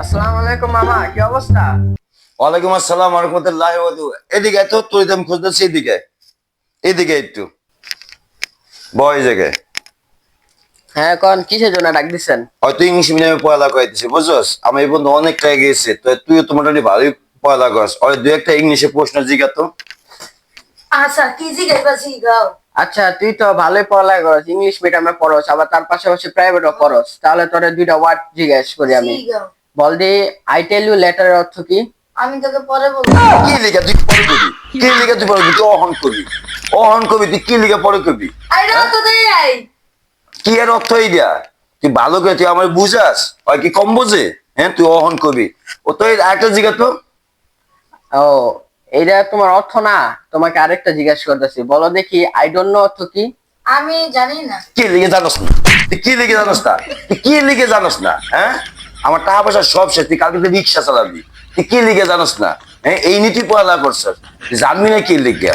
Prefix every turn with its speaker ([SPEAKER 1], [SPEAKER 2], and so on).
[SPEAKER 1] আসসালামু আলাইকুম মামা, কি অবস্থা?
[SPEAKER 2] ওয়ালাইকুম আসসালাম ওয়া রাহমাতুল্লাহি ওয়া বারাকাতুহু। এদিকে এত তোর আমি খুঁজতেছি, এদিকে এদিকে একটু বয় জায়গায়।
[SPEAKER 1] হ্যাঁ, কোন কিসের জন্য ডাক দিছেন?
[SPEAKER 2] হয়তো ইংলিশ মিডিয়ামে পড়ালেখা করাইতেছি, বুঝছস? আমার এই বন্ধু অনেকটা গেছে, তো তুইও তো মোটামুটি ভালোই পড়ালেখা করস। ওই দুই একটা ইংলিশে প্রশ্ন জিজ্ঞাতো।
[SPEAKER 3] আচ্ছা কি জিজ্ঞাসা জিগাও।
[SPEAKER 1] আচ্ছা, তুই তো ভালোই পড়ালেখা করস, ইংলিশ মিডিয়ামে পড়স, আবার তার পাশাপাশি প্রাইভেটও পড়স, তাহলে তোরে দুইটা ওয়ার্ড জিজ্ঞেস করি আমি।
[SPEAKER 3] জিগাও।
[SPEAKER 1] বল দি, আই টেল ইউ লেটারের অর্থ কি?
[SPEAKER 3] আমি তোকে পরে বলবো।
[SPEAKER 2] কি লিখা তুই পরে কবি? কি লিখা তুই পরে কবি? তুই অহন কবি, অহন কবি, তুই কি লিখা পরে কবি?
[SPEAKER 3] আইডা তো দেই আই।
[SPEAKER 2] কি এর অর্থ এইটা? তুই ভালো করে তুই আমার বুঝাস, হয় কি কম বোঝে? হ্যাঁ, তুই অহন কবি। ও তো একটা জিজ্ঞাতো।
[SPEAKER 1] ও, এইটা তোমার অর্থ না, তোমাকে আরেকটা জিজ্ঞেস করতেছি, বলো দেখি আই ডোন্ট নো অর্থ কি?
[SPEAKER 3] আমি জানি না।
[SPEAKER 2] কি লিখে জানোস না? তুই কি লিখে জানোস না? তুই কি লিখে জানোস না? হ্যাঁ, আমার টাকা পয়সা সব শেষ, তুই কালকে রিক্সা চালাবি। তুই কি লিখে জানোস না? হ্যাঁ, এই নীতি পড়ালেখা করছিস, তুই জানবি না কি লিখে।